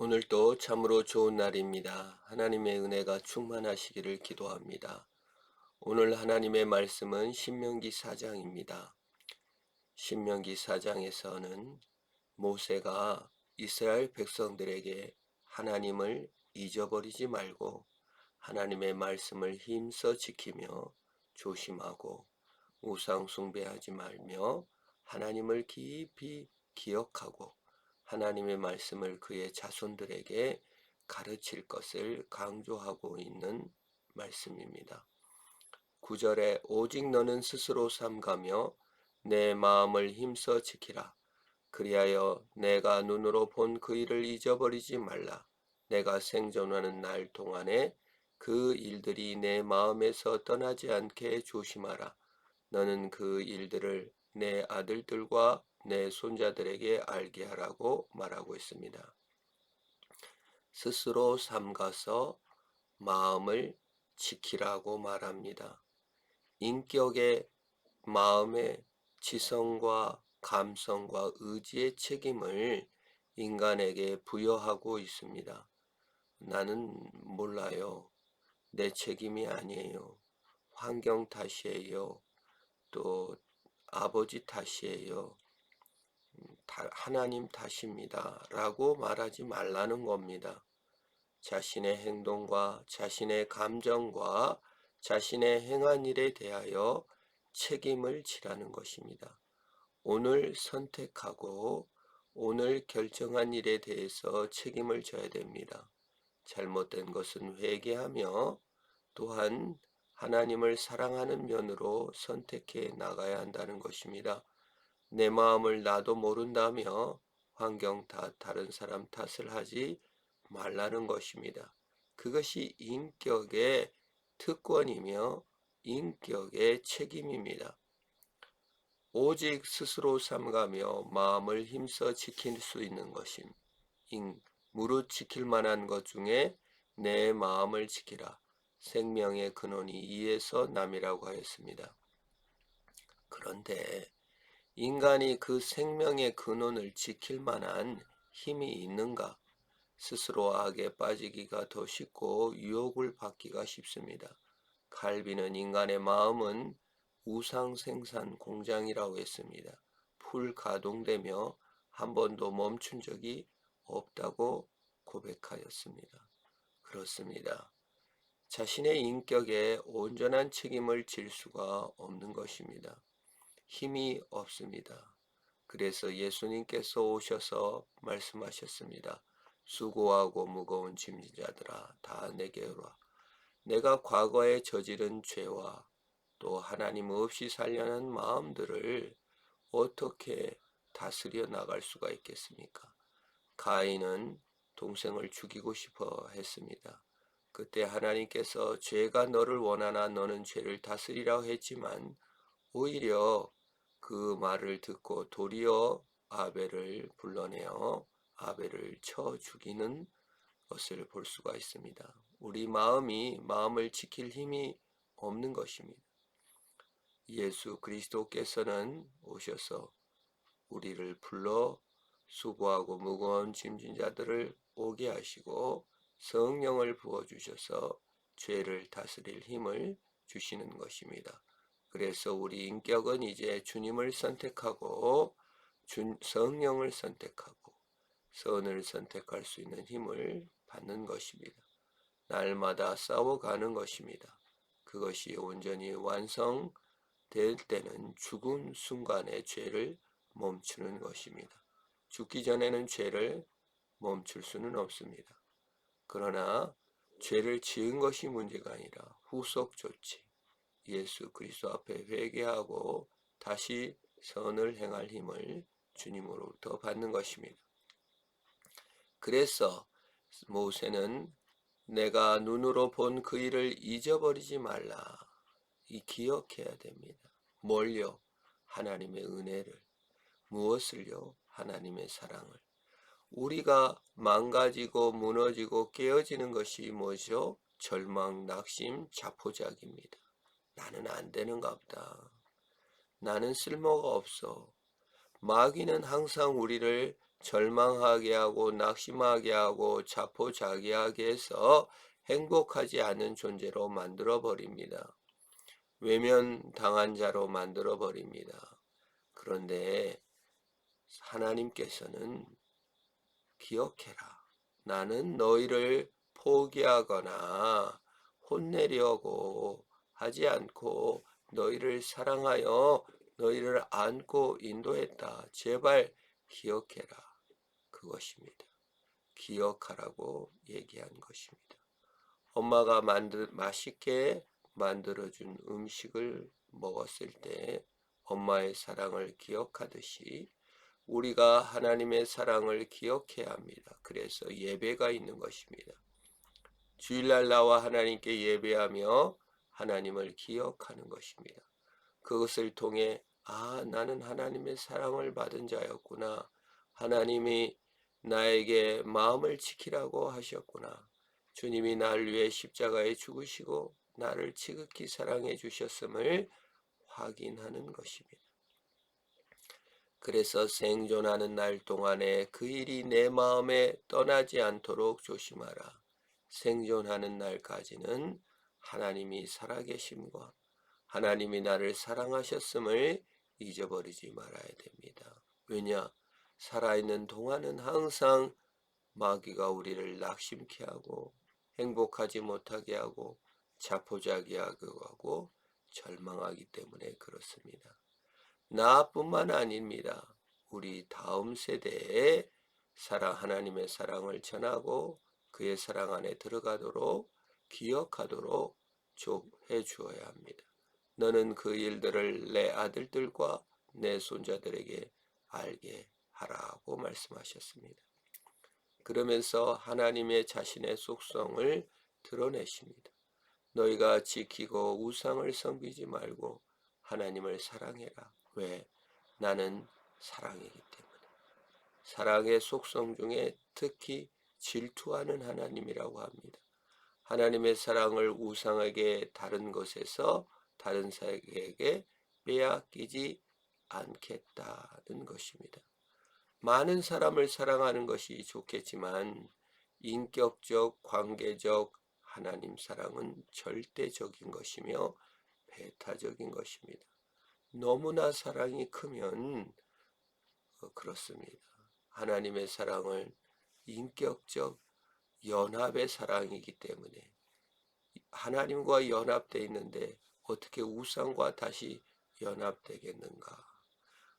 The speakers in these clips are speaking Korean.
오늘도 참으로 좋은 날입니다. 하나님의 은혜가 충만하시기를 기도합니다. 오늘 하나님의 말씀은 신명기 4장입니다. 신명기 4장에서는 모세가 이스라엘 백성들에게 하나님을 잊어버리지 말고 하나님의 말씀을 힘써 지키며 조심하고 우상 숭배하지 말며 하나님을 깊이 기억하고 하나님의 말씀을 그의 자손들에게 가르칠 것을 강조하고 있는 말씀입니다. 9절에 오직 너는 스스로 삼가며 내 마음을 힘써 지키라. 그리하여 내가 눈으로 본 그 일을 잊어버리지 말라. 내가 생존하는 날 동안에 그 일들이 내 마음에서 떠나지 않게 조심하라. 너는 그 일들을 내 아들들과 내 손자들에게 알게 하라고 말하고 있습니다. 스스로 삼가서 마음을 지키라고 말합니다. 인격의 마음의 지성과 감성과 의지의 책임을 인간에게 부여하고 있습니다. 나는 몰라요. 내 책임이 아니에요. 환경 탓이에요. 또 아버지 탓이에요. 하나님 탓입니다. 라고 말하지 말라는 겁니다. 자신의 행동과 자신의 감정과 자신의 행한 일에 대하여 책임을 지라는 것입니다. 오늘 선택하고 오늘 결정한 일에 대해서 책임을 져야 됩니다. 잘못된 것은 회개하며 또한 하나님을 사랑하는 면으로 선택해 나가야 한다는 것입니다. 내 마음을 나도 모른다며 환경 탓, 다른 사람 탓을 하지 말라는 것입니다. 그것이 인격의 특권이며 인격의 책임입니다. 오직 스스로 삼가며 마음을 힘써 지킬 수 있는 것임. 무릇 지킬 만한 것 중에 내 마음을 지키라. 생명의 근원이 이에서 남이라고 하였습니다. 그런데 인간이 그 생명의 근원을 지킬 만한 힘이 있는가? 스스로 악에 빠지기가 더 쉽고 유혹을 받기가 쉽습니다. 칼빈은 인간의 마음은 우상 생산 공장이라고 했습니다. 풀 가동되며 한 번도 멈춘 적이 없다고 고백하였습니다. 그렇습니다. 자신의 인격에 온전한 책임을 질 수가 없는 것입니다. 힘이 없습니다. 그래서 예수님께서 오셔서 말씀하셨습니다. 수고하고 무거운 짐진 자들아 다 내게 오라. 내가 과거에 저지른 죄와 또 하나님 없이 살려는 마음들을 어떻게 다스려 나갈 수가 있겠습니까? 가인은 동생을 죽이고 싶어 했습니다. 그때 하나님께서 죄가 너를 원하나 너는 죄를 다스리라고 했지만 오히려 그 말을 듣고 도리어 아벨을 불러내어 아벨을 쳐 죽이는 것을 볼 수가 있습니다. 우리 마음을 지킬 힘이 없는 것입니다. 예수 그리스도께서는 오셔서 우리를 불러 수고하고 무거운 짐진 자들을 오게 하시고 성령을 부어주셔서 죄를 다스릴 힘을 주시는 것입니다. 그래서 우리 인격은 이제 주님을 선택하고 성령을 선택하고 선을 선택할 수 있는 힘을 받는 것입니다. 날마다 싸워가는 것입니다. 그것이 온전히 완성될 때는 죽은 순간에 죄를 멈추는 것입니다. 죽기 전에는 죄를 멈출 수는 없습니다. 그러나 죄를 지은 것이 문제가 아니라 후속 조치, 예수 그리스도 앞에 회개하고 다시 선을 행할 힘을 주님으로부터 받는 것입니다. 그래서 모세는 내가 눈으로 본 그 일을 잊어버리지 말라. 기억해야 됩니다. 뭘요? 하나님의 은혜를. 무엇을요? 하나님의 사랑을. 우리가 망가지고 무너지고 깨어지는 것이 뭐죠? 절망, 낙심, 자포자기입니다. 나는 안 되는가 보다. 나는 쓸모가 없어. 마귀는 항상 우리를 절망하게 하고 낙심하게 하고 자포자기하게 해서 행복하지 않은 존재로 만들어 버립니다. 외면당한 자로 만들어 버립니다. 그런데 하나님께서는 기억해라. 나는 너희를 포기하거나 혼내려고 하지 않고 너희를 사랑하여 너희를 안고 인도했다. 제발 기억해라. 그것입니다. 기억하라고 얘기한 것입니다. 엄마가 맛있게 만들어준 음식을 먹었을 때 엄마의 사랑을 기억하듯이 우리가 하나님의 사랑을 기억해야 합니다. 그래서 예배가 있는 것입니다. 주일날 나와 하나님께 예배하며 하나님을 기억하는 것입니다. 그것을 통해 나는 하나님의 사랑을 받은 자였구나. 하나님이 나에게 마음을 지키라고 하셨구나. 주님이 나를 위해 십자가에 죽으시고 나를 지극히 사랑해 주셨음을 확인하는 것입니다. 그래서 생존하는 날 동안에 그 일이 내 마음에 떠나지 않도록 조심하라. 생존하는 날까지는 하나님이 살아계심과 하나님이 나를 사랑하셨음을 잊어버리지 말아야 됩니다. 왜냐? 살아있는 동안은 항상 마귀가 우리를 낙심케 하고 행복하지 못하게 하고 자포자기하게 하고 절망하기 때문에 그렇습니다. 나뿐만 아닙니다. 우리 다음 세대에 하나님의 사랑을 전하고 그의 사랑 안에 들어가도록 기억하도록 해 주어야 합니다. 너는 그 일들을 내 아들들과 내 손자들에게 알게 하라고 말씀하셨습니다. 그러면서 하나님의 자신의 속성을 드러내십니다. 너희가 지키고 우상을 섬기지 말고 하나님을 사랑해라. 왜? 나는 사랑이기 때문에. 사랑의 속성 중에 특히 질투하는 하나님이라고 합니다. 하나님의 사랑을 우상에게 다른 것에서 다른 사람에게 빼앗기지 않겠다는 것입니다. 많은 사람을 사랑하는 것이 좋겠지만 인격적, 관계적 하나님 사랑은 절대적인 것이며 배타적인 것입니다. 너무나 사랑이 크면 그렇습니다. 하나님의 사랑을 인격적 연합의 사랑이기 때문에 하나님과 연합되어 있는데 어떻게 우상과 다시 연합되겠는가?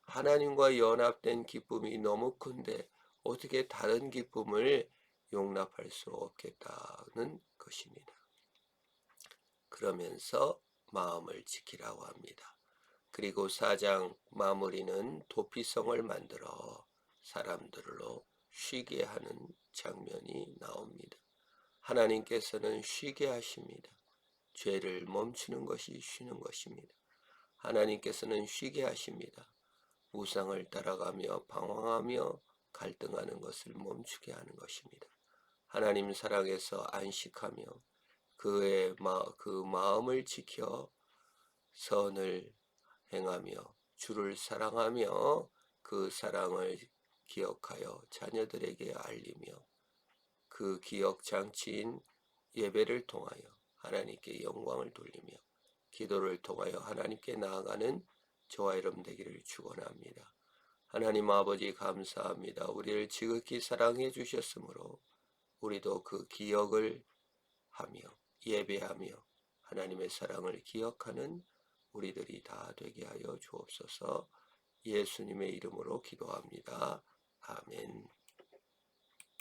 하나님과 연합된 기쁨이 너무 큰데 어떻게 다른 기쁨을 용납할 수 없겠다는 것입니다. 그러면서 마음을 지키라고 합니다. 그리고 4장 마무리는 도피성을 만들어 사람들로 쉬게 하는 장면이 나옵니다. 하나님께서는 쉬게 하십니다. 죄를 멈추는 것이 쉬는 것입니다. 하나님께서는 쉬게 하십니다. 우상을 따라가며 방황하며 갈등하는 것을 멈추게 하는 것입니다. 하나님 사랑에서 안식하며 그 마음을 지켜 선을 행하며 주를 사랑하며 그 사랑을 기억하여 자녀들에게 알리며 그 기억 장치인 예배를 통하여 하나님께 영광을 돌리며 기도를 통하여 하나님께 나아가는 저와 여러분 되기를 축원합니다. 하나님 아버지 감사합니다. 우리를 지극히 사랑해 주셨으므로 우리도 그 기억을 하며 예배하며 하나님의 사랑을 기억하는 우리들이 다 되게 하여 주옵소서. 예수님의 이름으로 기도합니다. 아멘.